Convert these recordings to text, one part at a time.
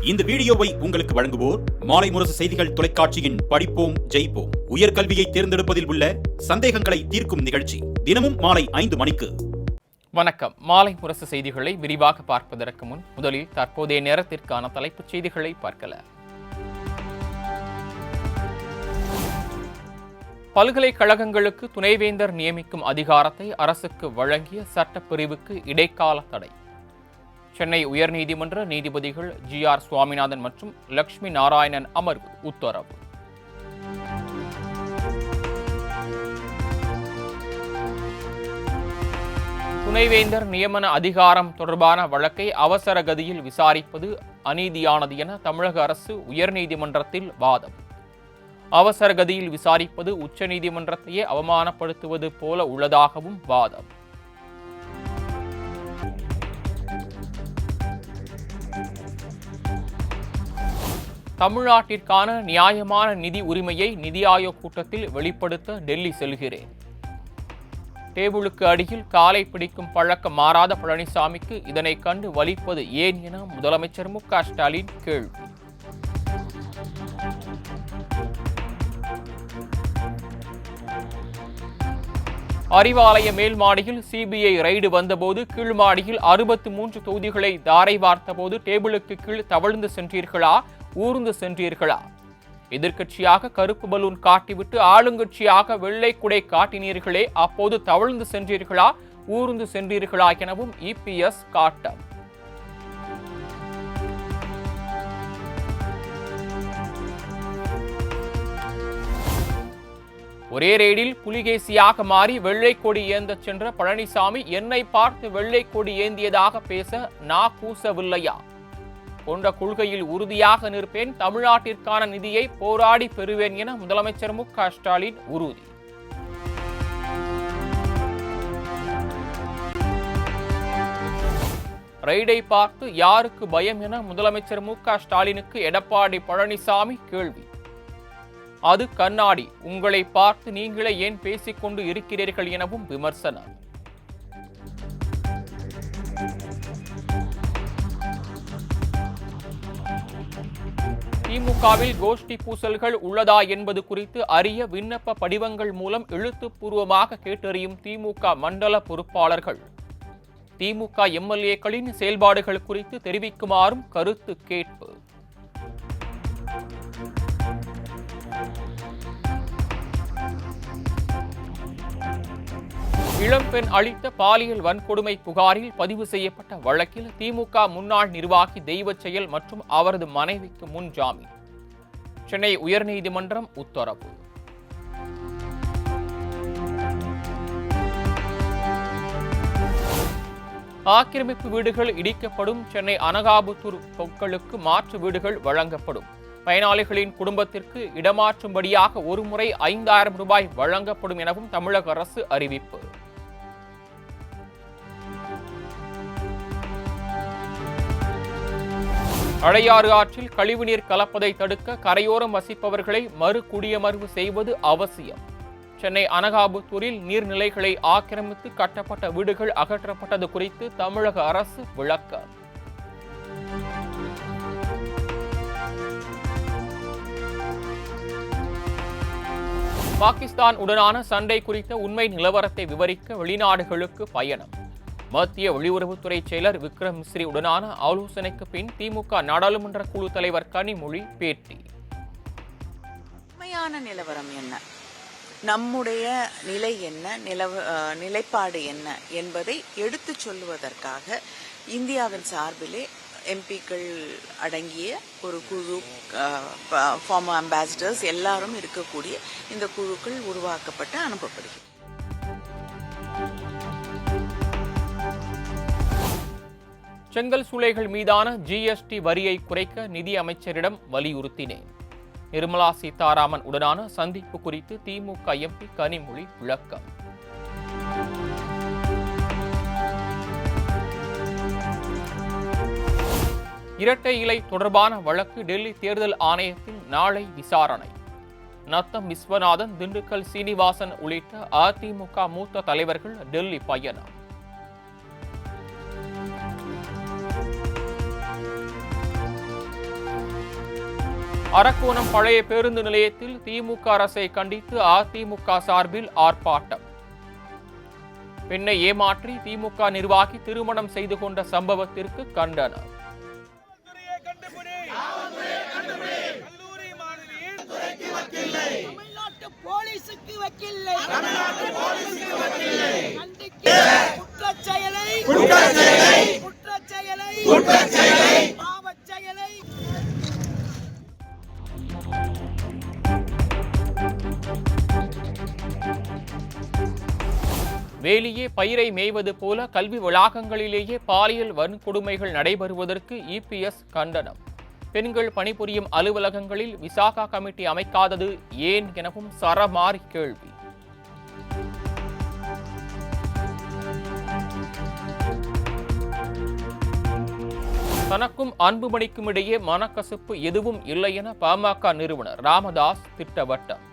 இந்த வீடியோவை உங்களுக்கு வழங்குவோர் மாலை முரசு செய்திகள் தொலைக்காட்சியின் படிப்போம் ஜெயிப்போம் உயர்கல்வியை தேர்ந்தெடுப்பதில் உள்ள சந்தேகங்களை தீர்க்கும் நிகழ்ச்சி தினமும் மாலை 5 மணிக்கு. வணக்கம். மாலை முரசு செய்திகளை விரிவாக பார்ப்பதற்கு முன் முதலில் தற்போதைய நேரத்திற்கான தலைப்புச் செய்திகளை பார்க்கலாம். பல்கலைக்கழகங்களுக்கு துணைவேந்தர் நியமிக்கும் அதிகாரத்தை அரசுக்கு வழங்கிய சட்டப்பிரிவுக்கு இடைக்கால தடை. சென்னை உயர்நீதிமன்ற நீதிபதிகள் GR சுவாமிநாதன் மற்றும் லட்சுமி நாராயணன் அமர்வு உத்தரவு. துணைவேந்தர் நியமன அதிகாரம் தொடர்பான வழக்கை அவசர கதியில் விசாரிப்பது அநீதியானது என தமிழக அரசு உயர்நீதிமன்றத்தில் வாதம். அவசர கதியில் விசாரிப்பது உச்சநீதிமன்றத்தையே அவமானப்படுத்துவது போல உள்ளதாகவும் வாதம். தமிழ்நாட்டிற்கான நியாயமான நிதி உரிமையை நிதி ஆயோக் கூட்டத்தில் வெளிப்படுத்த டெல்லி செல்கிறேன். டேபிளுக்கு அடியில் காலை பிடிக்கும் பழக்கம் மாறாத பழனிசாமிக்கு இதனை கண்டு வலிப்பது ஏன் என முதலமைச்சர் MK ஸ்டாலின் கேள்வி. அறிவாலய மேல் மாடியில் CBI ரைடு வந்தபோது கீழ் மாடியில் 63 தொகுதிகளை தாரை வார்த்தபோது டேபிளுக்கு கீழ் தவழ்ந்து சென்றீர்களா, ஊர்ந்து சென்றீர்களா? எதிர்க்கட்சியாக கருப்பு பலூன் காட்டிவிட்டு ஆளுங்கட்சியாக வெள்ளை குடை காட்டினீர்களே, அப்போது தவழ்ந்து சென்றீர்களா, ஊர்ந்து சென்றீர்களா எனவும் EPS காட்டம். ஒரே ரேடில் புலிகேசியாக மாறி வெள்ளை கொடி ஏந்த சென்ற பழனிசாமி என்னை பார்த்து வெள்ளை கொடி ஏந்தியதாக பேச நான் கூசவில்லையா? கொண்ட கொள்கையில் உறுதியாக நிற்பேன், தமிழ்நாட்டிற்கான நிதியை போராடி பெறுவேன் என முதலமைச்சர் MK ஸ்டாலின் உறுதி. ரைடை பார்த்து யாருக்கு பயம் என முதலமைச்சர் MK ஸ்டாலினுக்கு எடப்பாடி பழனிசாமி கேள்வி. அது கண்ணாடி, உங்களை பார்த்து நீங்களே ஏன் பேசிக்கொண்டு இருக்கிறீர்கள் எனவும் விமர்சனம். திமுகவில் கோஷ்டி பூசல்கள் உள்ளதா என்பது குறித்து அறிய விண்ணப்ப படிவங்கள் மூலம் எழுத்துப்பூர்வமாக கேட்டறியும் திமுக மண்டல பொறுப்பாளர்கள் திமுக MLAக்களின் செயல்பாடுகள் குறித்து தெரிவிக்குமாறும் கருத்து கேட்பு. இளம்பெண் அளித்த பாலியல் வன்கொடுமை புகாரில் பதிவு செய்யப்பட்ட வழக்கில் திமுக முன்னாள் நிர்வாகி தெய்வச்செயல் மற்றும் அவரது மனைவிக்கு முன் ஜாமீன். சென்னை உயர்நீதிமன்றம் உத்தரவு. ஆக்கிரமிப்பு வீடுகள் இடிக்கப்படும். சென்னை அனகாபுத்தூர் மக்களுக்கு மாற்று வீடுகள் வழங்கப்படும். பயனாளிகளின் குடும்பத்திற்கு இடமாற்றும்படியாக ஒருமுறை 5000 ரூபாய் வழங்கப்படும் எனவும் தமிழக அரசு அறிவிப்பு. அடையாறு ஆற்றில் கழிவுநீர் கலப்பதை தடுக்க கரையோரம் வசிப்பவர்களை மறு குடியமர்வு செய்வது அவசியம். சென்னை அனகாபுத்தூரில் நீர்நிலைகளை ஆக்கிரமித்து கட்டப்பட்ட வீடுகள் அகற்றப்பட்டது குறித்து தமிழக அரசு விளக்கம். பாகிஸ்தான் உடனான சண்டை குறித்த உண்மை நிலவரத்தை விவரிக்க வெளிநாடுகளுக்கு பயணம். மத்திய வெளியுறவுத்துறை செயலர் விக்ரம் மிஸ்ரி உடனான ஆலோசனைக்கு பின் திமுக நாடாளுமன்ற குழு தலைவர் கனிமொழி பேட்டி. உண்மையான நிலவரம் என்ன, நம்முடைய நிலை என்ன, நிலைப்பாடு என்ன என்பதை எடுத்து சொல்லுவதற்காக இந்தியாவின் சார்பிலே எம்பிக்கள் அடங்கிய ஒரு குழு, ஃபார்மர் அம்பாசிடர்ஸ் எல்லாரும் இருக்கக்கூடிய இந்த குழுக்கள் உருவாக்கப்பட்டு அனுப்பப்படுகிறது. செங்கல் சூளைகள் மீதான GST வரியை குறைக்க நிதி அமைச்சரிடம் வலியுறுத்தினேன். நிர்மலா சீதாராமன் உடனான சந்திப்பு குறித்து திமுக MP கனிமொழி விளக்கம். இரட்டை இலை தொடர்பான வழக்கு டெல்லி தேர்தல் ஆணையத்தில் நாளை விசாரணை. நத்தம் விஸ்வநாதன், திண்டுக்கல் சீனிவாசன் உள்ளிட்ட அதிமுக மூத்த தலைவர்கள் டெல்லி பயணம். அரக்கோணம் பழைய பேருந்து நிலையத்தில் திமுக அரசை கண்டித்து அதிமுக சார்பில் ஆர்ப்பாட்டம். பெண்ணை ஏமாற்றி திமுக நிர்வாகி திருமணம் செய்து கொண்ட சம்பவத்திற்கு கண்டனம். வேலியே பயிரை மேய்வது போல கல்வி வளாகங்களிலேயே பாலியல் வன்கொடுமைகள் நடைபெறுவதற்கு இபிஎஸ் கண்டனம். பெண்கள் பணிபுரியும் அலுவலகங்களில் விசாகா கமிட்டி அமைக்காதது ஏன் எனவும் சரமாரி கேள்வி. தனக்கும் அன்புமணிக்கும் இடையே மனக்கசப்பு எதுவும் இல்லை என பாமக நிறுவனர் ராமதாஸ் திட்டவட்டம்.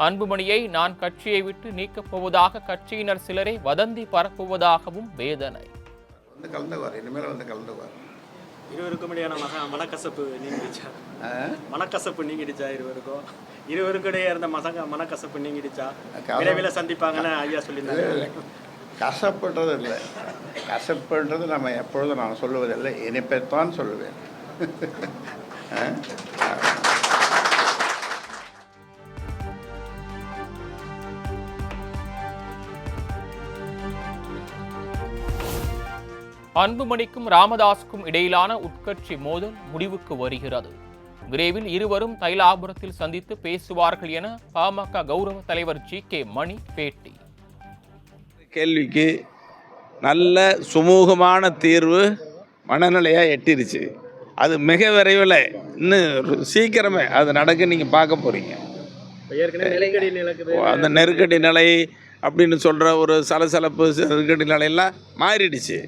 அன்புமணியை நான் கட்சியை விட்டு நீக்கப் போவதாக கட்சியினர் சிலரை வதந்தி பரப்புவதாகவும் வேதனை. இருவருக்கும் இடையான மனக்கசப்பு நீங்கிடுச்சா? மனக்கசப்பு நீங்கிடுச்சா? இருவருக்கும் இடையே இருந்த மனக்கசப்பு நீங்கிடுச்சா? விரைவில் சந்திப்பாங்கன்னு ஐயா சொல்லியிருந்தாங்க. கசப்புன்றது இல்லை, கசப்புன்றது நம்ம எப்பொழுதும் நான் சொல்லுவதில்லை, இனிப்பைத்தான் சொல்லுவேன். அன்புமணிக்கும் ராமதாஸுக்கும் இடையிலான உட்கட்சி மோதல் முடிவுக்கு வருகிறது. விரைவில் இருவரும் தைலாபுரத்தில் சந்தித்து பேசுவார்கள் என பாமக கௌரவ தலைவர் ஜி.கே. மணி பேட்டி. கேள்விக்கு நல்ல சுமூகமான தீர்வு மனநிலையாக எட்டிருச்சு. அது மிக விரைவில் இன்னும் சீக்கிரமே அது நடக்க நீங்கள் பார்க்க போகிறீங்க. அந்த நெருக்கடி நிலை அப்படின்னு சொல்கிற ஒரு சலசலப்பு நெருக்கடி நிலையெல்லாம் மாறிடுச்சு.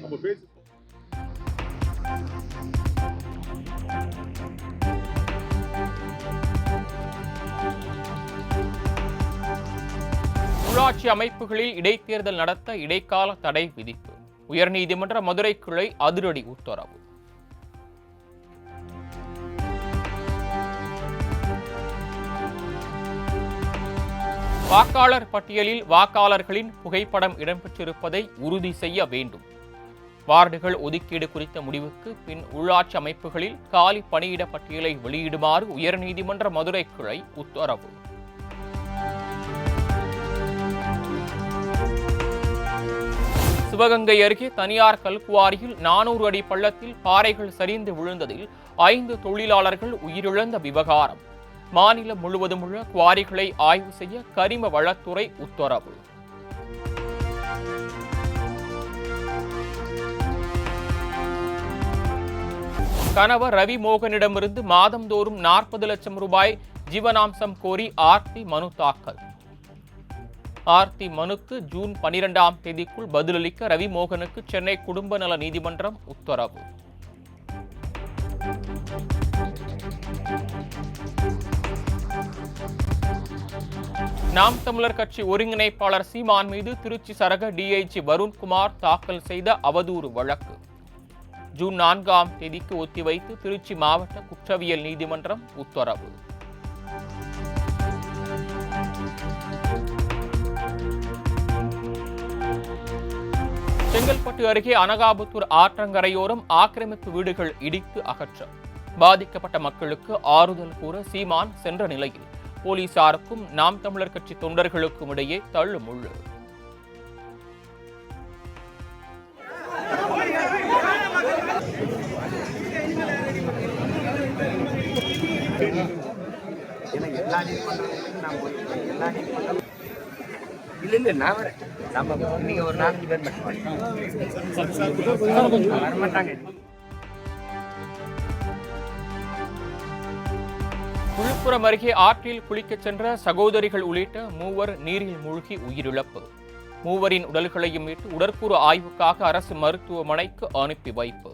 உள்ளாட்சி அமைப்புகளில் இடைத்தேர்தல் நடத்த இடைக்கால தடை விதிப்பு. உயர்நீதிமன்ற மதுரை கிளை அதிரடி உத்தரவு. வாக்காளர் பட்டியலில் வாக்காளர்களின் புகைப்படம் இடம்பெற்றிருப்பதை உறுதி செய்ய வேண்டும். வார்டுகள் ஒதுக்கீடு குறித்த முடிவுக்கு பின் உள்ளாட்சி அமைப்புகளில் காலி பணியிட பட்டியலை வெளியிடுமாறு உயர்நீதிமன்ற மதுரை கிளை உத்தரவு. சிவகங்கை அருகே தனியார் கல்குவாரியில் 400 அடி பள்ளத்தில் பாறைகள் சரிந்து விழுந்ததில் 5 தொழிலாளர்கள் உயிரிழந்த விவகாரம். மாநிலம் முழுவதும் உள்ள குவாரிகளை ஆய்வு செய்ய கரிம வளத்துறை உத்தரவு. கணவர் ரவி மோகனிடமிருந்து மாதந்தோறும் 40 லட்சம் ரூபாய் ஜீவனாம்சம் கோரி ஆர்த்தி மனு தாக்கல். ஆர்த்தி மனுக்கு ஜூன் 12ஆம் தேதிக்குள் பதிலளிக்க ரவி மோகனுக்கு சென்னை குடும்ப நல நீதிமன்றம் உத்தரவு. நாம் தமிழர் கட்சி ஒருங்கிணைப்பாளர் சீமான் மீது திருச்சி சரக டிஐஜி வருண்குமார் தாக்கல் செய்த அவதூறு வழக்கு ஜூன் 4ஆம் தேதிக்கு ஒத்திவைத்து திருச்சி மாவட்ட குற்றவியல் நீதிமன்றம் உத்தரவு. செங்கல்பட்டு அருகே அனகாபுத்தூர் ஆற்றங்கரையோரம் ஆக்கிரமிப்பு வீடுகள் இடித்து அகற்றம். பாதிக்கப்பட்ட மக்களுக்கு ஆறுதல் கூற சீமான் சென்ற நிலையில் போலீசாருக்கும் நாம் தமிழர் கட்சி தொண்டர்களுக்கும் இடையே தள்ளுமுள்ளு. விழுப்புரம் அருகே ஆற்றில் குளிக்கச் சென்ற சகோதரிகள் உள்ளிட்ட 3 நீரில் மூழ்கி உயிரிழப்பு. 3 உடல்களையும் மீட்டு உடற்கூறு ஆய்வுக்காக அரசு மருத்துவமனைக்கு அனுப்பி வைப்பு.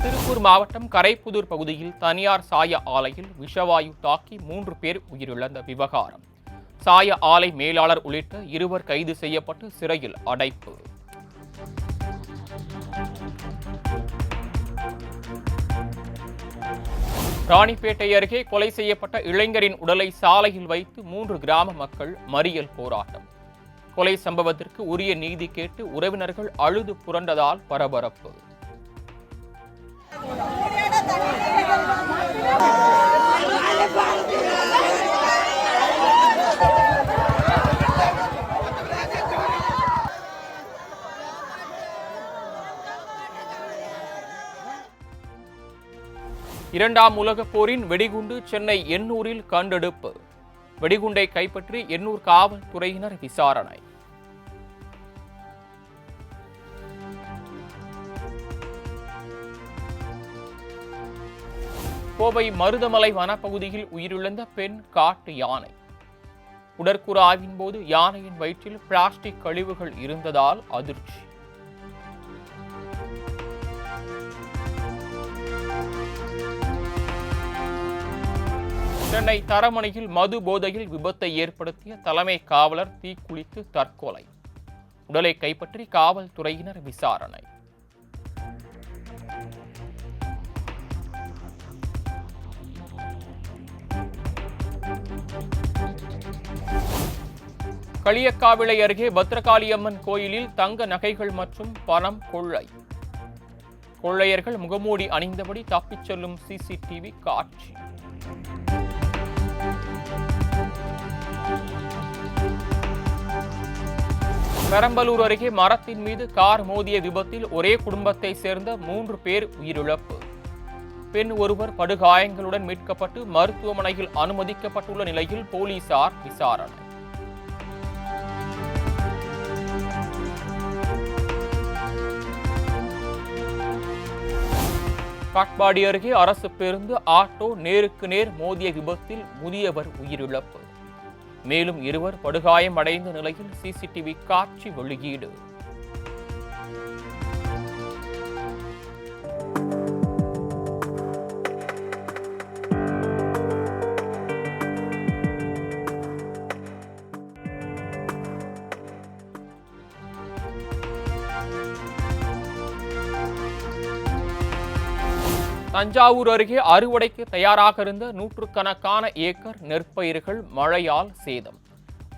திருப்பூர் மாவட்டம் கரைப்புதூர் பகுதியில் தனியார் சாய ஆலையில் விஷவாயு தாக்கி 3 பேர் உயிரிழந்த விவகாரம். சாய ஆலை மேலாளர் உள்ளிட்ட 2 கைது செய்யப்பட்டு சிறையில் அடைப்பு. ராணிப்பேட்டை அருகே கொலை செய்யப்பட்ட இளைஞரின் உடலை சாலையில் வைத்து 3 கிராம மக்கள் மறியல் போராட்டம். கொலை சம்பவத்திற்கு உரிய நீதி கேட்டு உறவினர்கள் அழுது புரண்டதால் பரபரப்பு. இரண்டாம் உலகப் போரின் வெடிகுண்டு சென்னை எண்ணூரில் கண்டெடுப்பு. வெடிகுண்டை கைப்பற்றி எண்ணூர் காவல்துறையினர் விசாரணை. கோவை மருதமலை வனப்பகுதியில் உயிரிழந்த பெண் காட்டு யானை. உடற்கூறு ஆய்வின் போது யானையின் வயிற்றில் பிளாஸ்டிக் கழிவுகள் இருந்ததால் அதிர்ச்சி. சென்னை தரமணியில் மது போதையில் விபத்தை ஏற்படுத்திய தலைமை காவலர் தீக்குளித்து தற்கொலை. உடலை கைப்பற்றி காவல்துறையினர் விசாரணை. களியக்காவிளை அருகே பத்ரகாளியம்மன் கோயிலில் தங்க நகைகள் மற்றும் பணம் கொள்ளை. கொள்ளையர்கள் முகமூடி அணிந்தபடி தப்பிச் செல்லும் சிசிடிவி காட்சி. பெரம்பலூர் அருகே மரத்தின் மீது கார் மோதிய விபத்தில் ஒரே குடும்பத்தை சேர்ந்த 3 பேர் உயிரிழப்பு. பெண் ஒருவர் படுகாயங்களுடன் மீட்கப்பட்டு மருத்துவமனையில் அனுமதிக்கப்பட்டுள்ள நிலையில் போலீசார் விசாரணை. காட்பாடி அருகே அரசு பேருந்து ஆட்டோ நேருக்கு நேர் மோதிய விபத்தில் முதியவர் உயிரிழப்பு. மேலும் 2 படுகாயம் அடைந்த நிலையில் சிசிடிவி காட்சி வெளியீடு. தஞ்சாவூர் அருகே அறுவடைக்கு தயாராக இருந்த 100கணக்கான ஏக்கர் நெற்பயிர்கள் மழையால் சேதம்.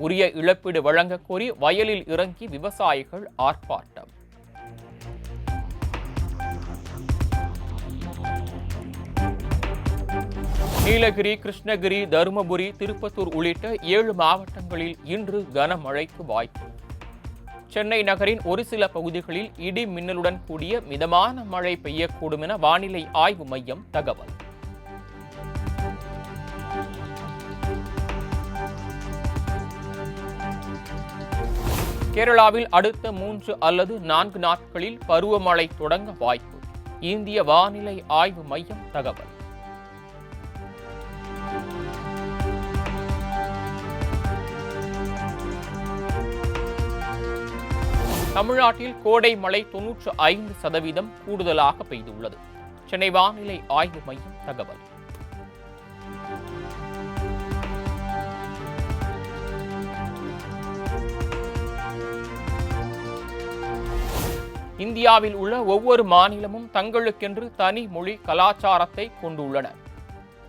உரிய இழப்பீடு வழங்கக் கோரி வயலில் இறங்கி விவசாயிகள் ஆர்ப்பாட்டம். நீலகிரி, கிருஷ்ணகிரி, தருமபுரி, திருப்பத்தூர் உள்ளிட்ட 7 மாவட்டங்களில் இன்று கனமழைக்கு வாய்ப்பு. சென்னை நகரின் ஒரு சில பகுதிகளில் இடி மின்னலுடன் கூடிய மிதமான மழை பெய்யக்கூடும் என வானிலை ஆய்வு மையம் தகவல். கேரளாவில் அடுத்த 3 அல்லது 4 நாட்களில் பருவமழை தொடங்க வாய்ப்பு. இந்திய வானிலை ஆய்வு மையம் தகவல். தமிழ்நாட்டில் கோடை மழை 95% கூடுதலாக பெய்துள்ளது. சென்னை வானிலை ஆய்வு மையம் தகவல். இந்தியாவில் உள்ள ஒவ்வொரு மாநிலமும் தங்களுக்கென்று தனி மொழி கலாச்சாரத்தை கொண்டுள்ளன.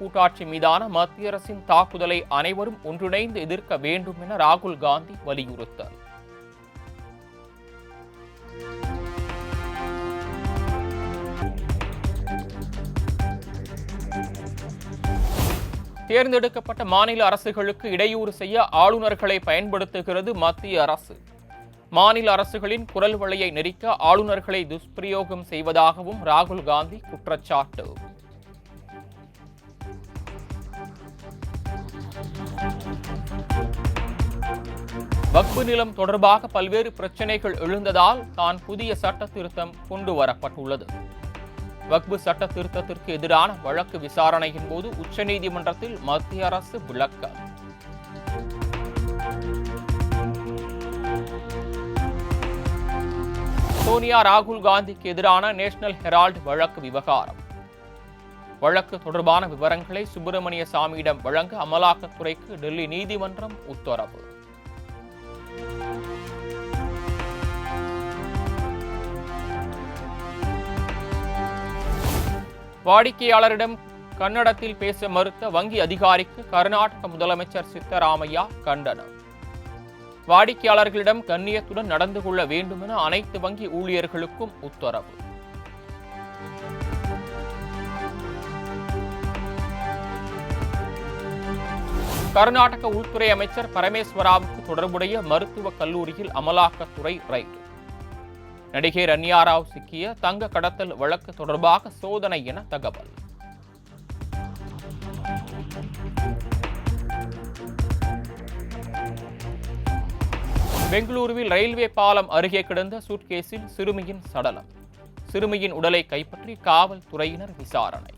கூட்டாட்சி மீதான மத்திய அரசின் தாக்குதலை அனைவரும் ஒன்றிணைந்து எதிர்க்க வேண்டும் என ராகுல் காந்தி வலியுறுத்தார். தேர்ந்தெடுக்கப்பட்ட மாநில அரசுகளுக்கு இடையூறு செய்ய ஆளுநர்களை பயன்படுத்துகிறது மத்திய அரசு. மாநில அரசுகளின் குரல் வளையை நெரிக்க ஆளுநர்களை துஷ்பிரயோகம் செய்வதாகவும் ராகுல் காந்தி குற்றச்சாட்டு. வக்பு நிலம் தொடர்பாக பல்வேறு பிரச்சனைகள் எழுந்ததால் தான் புதிய சட்ட திருத்தம் கொண்டு வரப்பட்டுள்ளது. வக்பு சட்ட திருத்தத்திற்கு எதிரான வழக்கு விசாரணையின் போது உச்சநீதிமன்றத்தில் மத்திய அரசு விளக்கம். சோனியா ராகுல் காந்திக்கு எதிரான நேஷனல் ஹெரால்டு வழக்கு விவகாரம். வழக்கு தொடர்பான விவரங்களை சுப்பிரமணிய சாமியிடம் வழங்க அமலாக்கத்துறைக்கு டெல்லி நீதிமன்றம் உத்தரவு. வாடிக்கையாளரிடம் கன்னடத்தில் பேச மறுத்த வங்கி அதிகாரிக்கு கர்நாடக முதலமைச்சர் சித்தராமையா கண்டனம். வாடிக்கையாளர்களிடம் கண்ணியத்துடன் நடந்து கொள்ள வேண்டும் என அனைத்து வங்கி ஊழியர்களுக்கும் உத்தரவு. கர்நாடக உள்துறை அமைச்சர் பரமேஸ்வராவுக்கு தொடர்புடைய மருத்துவக் கல்லூரியில் அமலாக்கத்துறை ரைடு. நடிகை ரன்யா ராவ் சிக்கிய தங்க கடத்தல் வழக்கு தொடர்பாக சோதனை என தகவல். பெங்களூருவில் ரயில்வே பாலம் அருகே கிடந்த சூட்கேஸில் சிறுமியின் சடலம். சிறுமியின் உடலை கைப்பற்றி காவல்துறையினர் விசாரணை.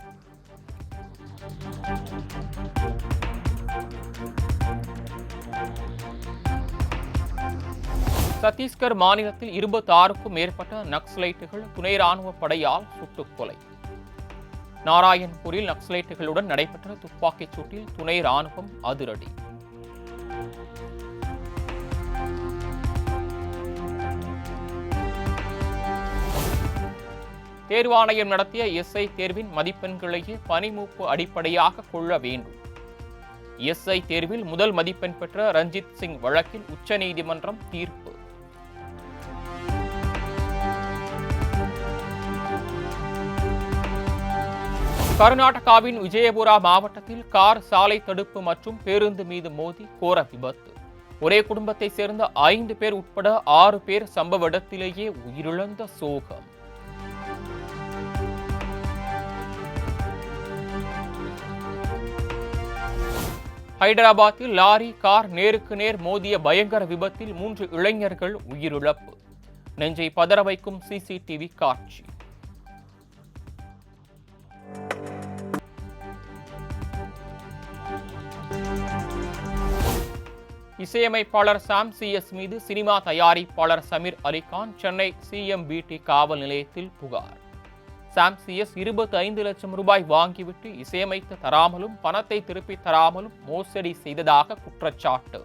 சத்தீஸ்கர் மாநிலத்தில் 26க்கும் மேற்பட்ட நக்சலைட்டுகள் துணை ராணுவ படையால் சுட்டுக் கொலை. நாராயண்பூரில் நக்சலைட்டுகளுடன் நடைபெற்ற துப்பாக்கிச் சூட்டில் துணை ராணுவம் அதிரடி. தேர்வாணையம் நடத்திய எஸ்ஐ தேர்வின் மதிப்பெண்களையே பணிமூப்பு அடிப்படையாக கொள்ள வேண்டும். எஸ்ஐ தேர்வில் முதல் மதிப்பெண் பெற்ற ரஞ்சித் சிங் வழக்கில் உச்சநீதிமன்றம் தீர்ப்பு. கர்நாடகாவின் விஜயபுரா மாவட்டத்தில் கார் சாலை தடுப்பு மற்றும் பேருந்து மீது மோதி கோர விபத்து. ஒரே குடும்பத்தை சேர்ந்த 5 பேர் உட்பட 6 பேர் சம்பவ இடத்திலேயே உயிரிழந்த சோகம். ஹைதராபாத்தில் லாரி கார் நேருக்கு நேர் மோதிய பயங்கர விபத்தில் 3 இளைஞர்கள் உயிரிழப்பு. நெஞ்சை பதற வைக்கும் சிசிடிவி காட்சி. இசையமைப்பாளர் சாம் சிஎஸ் மீது சினிமா தயாரிப்பாளர் சமீர் அலிகான் சென்னை சிஎம்பிடி காவல் நிலையத்தில் புகார். சாம் சிஎஸ் 25 லட்சம் ரூபாய் வாங்கிவிட்டு இசையமைத்து தராமலும் பணத்தை திருப்பி தராமலும் மோசடி செய்ததாக குற்றச்சாட்டு.